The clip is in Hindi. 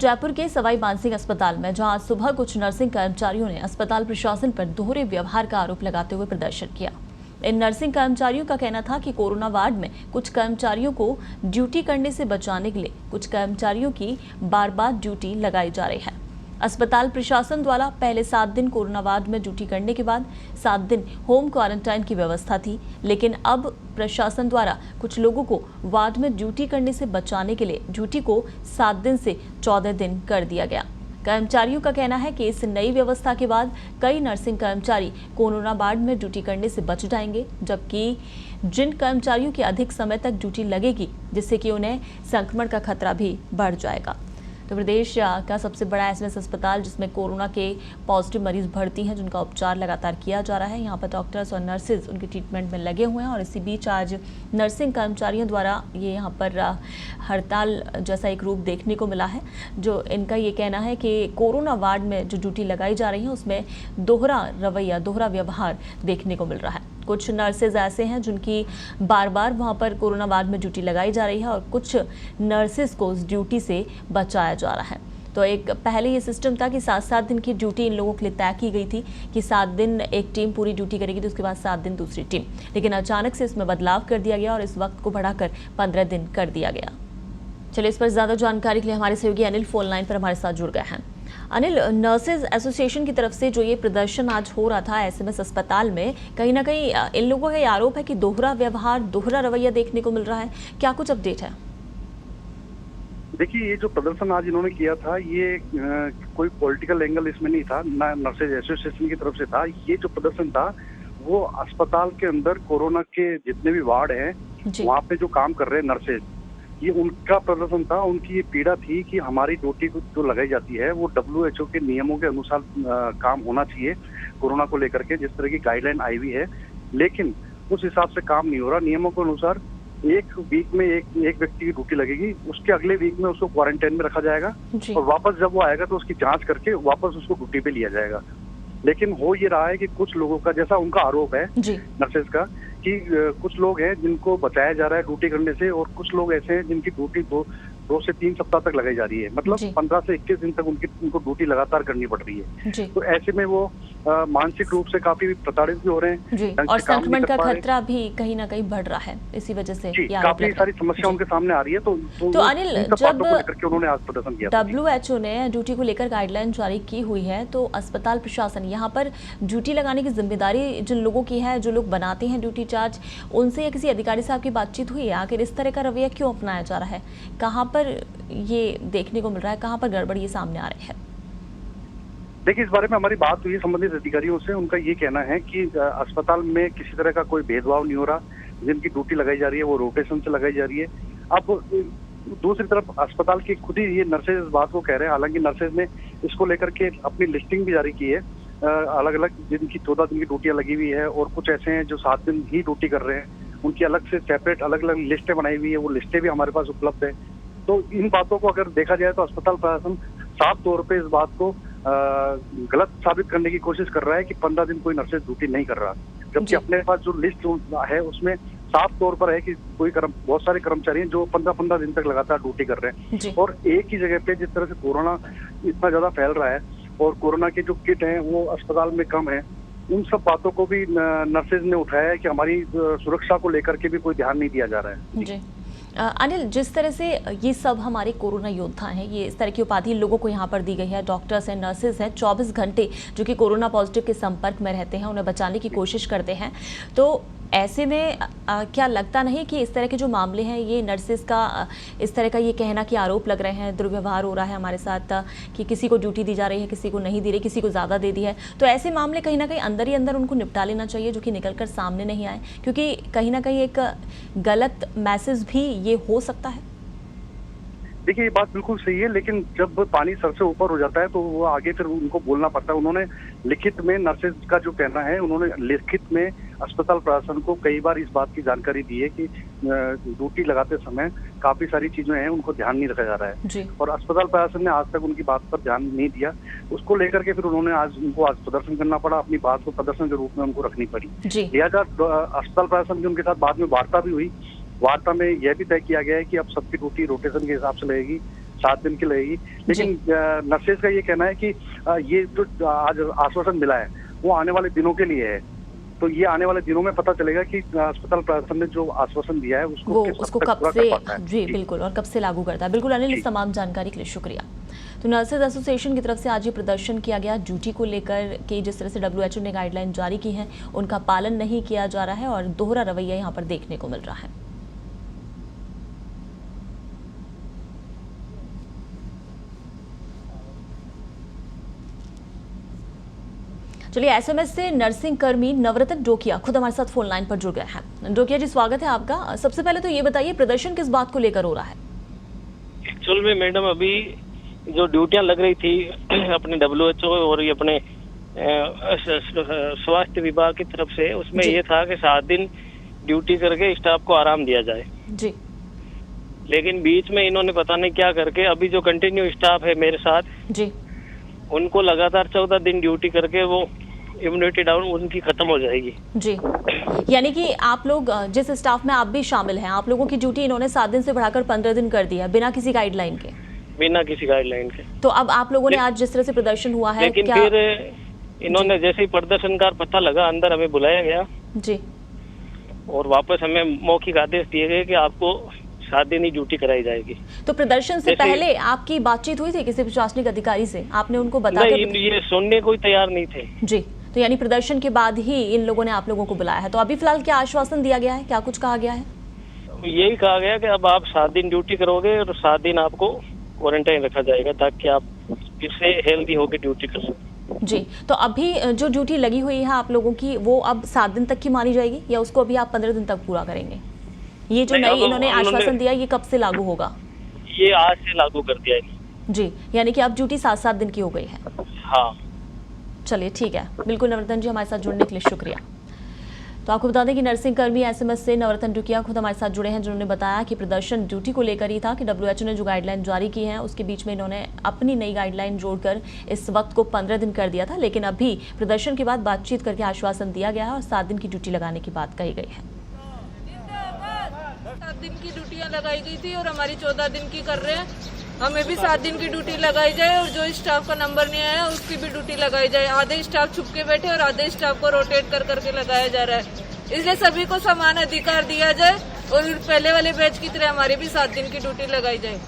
जयपुर के सवाई मानसिंह अस्पताल में जहां आज सुबह कुछ नर्सिंग कर्मचारियों ने अस्पताल प्रशासन पर दोहरे व्यवहार का आरोप लगाते हुए प्रदर्शन किया। इन नर्सिंग कर्मचारियों का कहना था कि कोरोना वार्ड में कुछ कर्मचारियों को ड्यूटी करने से बचाने के लिए कुछ कर्मचारियों की बार बार ड्यूटी लगाई जा रही है। अस्पताल प्रशासन द्वारा पहले 7 दिन कोरोना वार्ड में ड्यूटी करने के बाद 7 दिन होम क्वारंटाइन की व्यवस्था थी, लेकिन अब प्रशासन द्वारा कुछ लोगों को वार्ड में ड्यूटी करने से बचाने के लिए ड्यूटी को 7 दिन से 14 दिन कर दिया गया। कर्मचारियों का कहना है कि इस नई व्यवस्था के बाद कई नर्सिंग कर्मचारी कोरोना वार्ड में ड्यूटी करने से बच जाएंगे, जबकि जिन कर्मचारियों की अधिक समय तक ड्यूटी लगेगी, जिससे कि उन्हें संक्रमण का खतरा भी बढ़ जाएगा। तो प्रदेश का सबसे बड़ा एसएमएस अस्पताल जिसमें कोरोना के पॉजिटिव मरीज भर्ती हैं, जिनका उपचार लगातार किया जा रहा है। यहाँ पर डॉक्टर्स और नर्सेज उनके ट्रीटमेंट में लगे हुए हैं और इसी बीच आज नर्सिंग कर्मचारियों द्वारा ये यहाँ पर हड़ताल जैसा एक रूप देखने को मिला है। जो इनका ये कहना है कि कोरोना वार्ड में जो ड्यूटी लगाई जा रही है उसमें दोहरा रवैया, दोहरा व्यवहार देखने को मिल रहा है। कुछ नर्सेज ऐसे हैं जिनकी बार बार वहाँ पर कोरोना वार्ड में ड्यूटी लगाई जा रही है और कुछ नर्सेज को उस ड्यूटी से बचाया जा रहा है। तो एक पहले ये सिस्टम था कि 7-7 दिन की ड्यूटी इन लोगों के लिए तय की गई थी कि 7 दिन एक टीम पूरी ड्यूटी करेगी, तो उसके बाद 7 दिन दूसरी टीम, लेकिन अचानक से इसमें बदलाव कर दिया गया और इस वक्त को बढ़ाकर 15 दिन कर दिया गया। चलिए, इस पर ज्यादा जानकारी के लिए हमारे सहयोगी अनिल फोन लाइन पर हमारे साथ जुड़ गए हैं। अनिल, नर्सेज एसोसिएशन की तरफ से जो ये प्रदर्शन आज हो रहा था एसएमएस अस्पताल में, कहीं ना कहीं इन लोगों का ये आरोप है कि दोहरा व्यवहार, दोहरा रवैया देखने को मिल रहा है। क्या कुछ अपडेट है? देखिए, ये जो प्रदर्शन आज इन्होंने किया था, ये कोई पॉलिटिकल एंगल इसमें नहीं था, ना नर्सेज एसोसिएशन की तरफ से था। ये जो प्रदर्शन था वो अस्पताल के अंदर कोरोना के जितने भी वार्ड हैं वहाँ पे जो काम कर रहे हैं नर्सेज, ये उनका प्रदर्शन था। उनकी ये पीड़ा थी कि हमारी ड्यूटी जो लगाई जाती है वो WHO के नियमों के अनुसार काम होना चाहिए कोरोना को लेकर के, जिस तरह की गाइडलाइन आई हुई है, लेकिन उस हिसाब से काम नहीं हो रहा। नियमों के अनुसार एक वीक में एक व्यक्ति की ड्यूटी लगेगी, उसके अगले वीक में उसको क्वारंटाइन में रखा जाएगा और वापस जब वो आएगा तो उसकी जांच करके वापस उसको ड्यूटी पे लिया जाएगा। लेकिन हो ये रहा है कि कुछ लोगों का, जैसा उनका आरोप है नर्सेज का, कि कुछ लोग हैं जिनको बचाया जा रहा है ड्यूटी करने से और कुछ लोग ऐसे हैं जिनकी ड्यूटी 2 से 3 सप्ताह तक लगाई जा रही है, मतलब 15 से 21 दिन तक उनको ड्यूटी लगातार करनी पड़ रही है। तो ऐसे में वो मानसिक रूप से काफी प्रताड़ित भी हो रहे हैं और संक्रमण का खतरा भी कहीं ना कहीं बढ़ रहा है। इसी वजह से काफी सारी समस्या उनके सामने आ रही है। तो अनिल, जब उन्होंने आज प्रदर्शन किया, WHO ने ड्यूटी को लेकर गाइडलाइन जारी की हुई है, तो अस्पताल प्रशासन यहाँ पर ड्यूटी लगाने की जिम्मेदारी जिन लोगों की है, जो लोग बनाते हैं ड्यूटी चार्ज, उनसे या किसी अधिकारी साहब की बातचीत हुई है? आखिर इस तरह का रवैया क्यों अपनाया जा रहा है? कहाँ पर ये देखने को मिल रहा है, कहाँ पर गड़बड़ ये सामने आ रही है? देखिए, इस बारे में हमारी बात हुई संबंधित अधिकारियों से। उनका ये कहना है कि अस्पताल में किसी तरह का कोई भेदभाव नहीं हो रहा। जिनकी ड्यूटी लगाई जा रही है वो रोटेशन से लगाई जा रही है। अब दूसरी तरफ अस्पताल की खुद ही ये नर्सेज इस बात को कह रहे हैं, हालांकि नर्सेज ने इसको लेकर के अपनी लिस्टिंग भी जारी की है, अलग अलग जिनकी 14 दिन की ड्यूटियां लगी हुई है और कुछ ऐसे हैं जो 7 दिन ही ड्यूटी कर रहे हैं, उनकी अलग से सेपरेट अलग अलग लिस्टें बनाई हुई है। वो लिस्टें भी हमारे पास उपलब्ध है। तो इन बातों को अगर देखा जाए तो अस्पताल प्रशासन साफ तौर पे इस बात को गलत साबित करने की कोशिश कर रहा है कि 15 दिन कोई नर्सेज ड्यूटी नहीं कर रहा, जबकि अपने पास जो लिस्ट है उसमें साफ तौर पर है कि बहुत सारे कर्मचारी हैं जो 15-15 दिन तक लगातार ड्यूटी कर रहे हैं। और एक ही जगह पे जिस तरह से कोरोना इतना ज्यादा फैल रहा है और कोरोना के जो किट हैं वो अस्पताल में कम है, उन सब बातों को भी नर्सेज ने उठाया है कि हमारी सुरक्षा को लेकर के भी कोई ध्यान नहीं दिया जा रहा है। जी। अनिल, जिस तरह से ये सब हमारे कोरोना योद्धा हैं, ये इस तरह की उपाधि लोगों को यहाँ पर दी गई है, डॉक्टर्स हैं, नर्सेज हैं, 24 घंटे जो कि कोरोना पॉजिटिव के संपर्क में रहते हैं, उन्हें बचाने की कोशिश करते हैं, तो ऐसे में क्या लगता नहीं कि इस तरह के जो मामले हैं, ये नर्सेज का इस तरह का ये कहना कि आरोप लग रहे हैं, दुर्व्यवहार हो रहा है हमारे साथ, कि किसी को ड्यूटी दी जा रही है, किसी को नहीं दी रही, किसी को ज़्यादा दे दी है, तो ऐसे मामले कहीं ना कहीं अंदर ही अंदर उनको निपटा लेना चाहिए, जो कि निकल कर सामने नहीं आए, क्योंकि कहीं ना कहीं एक गलत मैसेज भी ये हो सकता है। देखिए, ये बात बिल्कुल सही है, लेकिन जब पानी सर से ऊपर हो जाता है तो वो आगे फिर उनको बोलना पड़ता है। उन्होंने लिखित में, नर्सेज का जो कहना है, उन्होंने लिखित में अस्पताल प्रशासन को कई बार इस बात की जानकारी दी है कि ड्यूटी लगाते समय काफी सारी चीजें हैं उनको ध्यान नहीं रखा जा रहा है, और अस्पताल प्रशासन ने आज तक उनकी बात पर ध्यान नहीं दिया। उसको लेकर के फिर उन्होंने आज प्रदर्शन करना पड़ा, अपनी बात को प्रदर्शन के रूप में उनको रखनी पड़ी। लिहाजा अस्पताल प्रशासन की उनके साथ बाद में वार्ता भी हुई। वार्ता में यह भी तय किया गया है कि अब सबकी ड्यूटी रोटेशन के हिसाब से लगेगी। 7 दिन की लगेगी। लेकिन नर्सेज का ये कहना है कि ये जो आज आश्वासन मिला है वो आने वाले दिनों के लिए है। तो ये आने वाले दिनों में पता चलेगा कि अस्पताल प्रशासन ने जो आश्वासन दिया है उसको कब से जी बिल्कुल और कब से लागू करता है। बिल्कुल अनिल, इस तमाम जानकारी के लिए शुक्रिया। तो नर्सेज एसोसिएशन की तरफ से आज ये प्रदर्शन किया गया ड्यूटी को लेकर कि जिस तरह से WHO ने गाइडलाइन जारी की है उनका पालन नहीं किया जा रहा है और दोहरा रवैया यहाँ पर देखने को मिल रहा है। चलिए, SMS से नर्सिंग कर्मी नवरत्न डोकिया खुद हमारे साथ फोन लाइन पर जुड़ गए हैं। डोकिया जी, स्वागत है आपका। सबसे पहले तो ये बताइए प्रदर्शन किस बात को लेकर हो रहा है? एक्चुअल में मैडम अभी जो ड्यूटियां लग रही थी अपने WHO और ये अपने स्वास्थ्य विभाग की तरफ से, उसमें ये था कि 7 दिन ड्यूटी करके स्टाफ को आराम दिया जाए जी। लेकिन बीच में इन्होंने पता नहीं क्या करके अभी जो कंटिन्यू स्टाफ है मेरे साथ जी, उनको लगातार 14 दिन ड्यूटी करके वो इम्यूनिटी डाउन उनकी खत्म हो जाएगी जी। यानी कि आप लोग जिस स्टाफ में आप भी शामिल हैं, आप लोगों की ड्यूटी इन्होंने 7 दिन से बढ़ाकर 15 दिन कर दिया बिना किसी गाइडलाइन के। बिना किसी गाइडलाइन के। तो अब आप लोगों ने आज जिस तरह से प्रदर्शन हुआ है, लेकिन क्या फिर इन्होंने जैसे ही प्रदर्शनकार पता लगा अंदर हमें बुलाया गया जी, और वापस हमें मौखिक आदेश दिए गए कि आपको 7 दिन ही ड्यूटी कराई जाएगी। तो प्रदर्शन से पहले आपकी बातचीत हुई थी किसी प्रशासनिक अधिकारी से? आपने उनको बताया? नहीं, ये सुनने को तैयार नहीं थे जी। तो यानी प्रदर्शन के बाद ही इन लोगों ने आप लोगों को बुलाया है। तो अभी फिलहाल क्या आश्वासन दिया गया है, क्या कुछ कहा गया है? यही कहा गया कि अब आप 7 दिन ड्यूटी करोगे और 7 दिन आपको क्वारंटाइन रखा जाएगा ताकि आप फिर से हेल्दी होकर ड्यूटी कर सकें। जी। तो अभी जो ड्यूटी लगी हुई है आप लोगों की, वो अब 7 दिन तक की मानी जाएगी या उसको अभी आप 15 दिन तक पूरा करेंगे? ये जो नई इन्होंने आश्वासन दिया ये कब से लागू होगा? ये आज से लागू कर दिया है जी। यानी कि अब ड्यूटी 7-7 दिन की हो गई है। हाँ। चलिए ठीक है, बिल्कुल नवरत्न जी, हमारे साथ जुड़ने के लिए शुक्रिया। तो आपको बता दें कि नर्सिंग कर्मी SMS से नवरत्न डोकिया खुद हमारे साथ जुड़े हैं, जिन्होंने बताया कि प्रदर्शन ड्यूटी को लेकर ही था कि WHO ने जो गाइडलाइन जारी की है उसके बीच में इन्होंने अपनी नई गाइडलाइन जोड़कर इस वक्त को 15 दिन कर दिया था। लेकिन अभी प्रदर्शन के बाद बातचीत करके आश्वासन दिया गया है और 7 दिन की ड्यूटी लगाने की बात कही गई है। 7 दिन की ड्यूटियां लगाई गई थी और हमारी 14 दिन की कर रहे हैं। हमें भी 7 दिन की ड्यूटी लगाई जाए और जो स्टाफ का नंबर नहीं आया उसकी भी ड्यूटी लगाई जाए। आधे स्टाफ छुप के बैठे और आधे स्टाफ को रोटेट कर करके लगाया जा रहा है। इसलिए सभी को समान अधिकार दिया जाए और पहले वाले बैच की तरह हमारी भी 7 दिन की ड्यूटी लगाई जाए।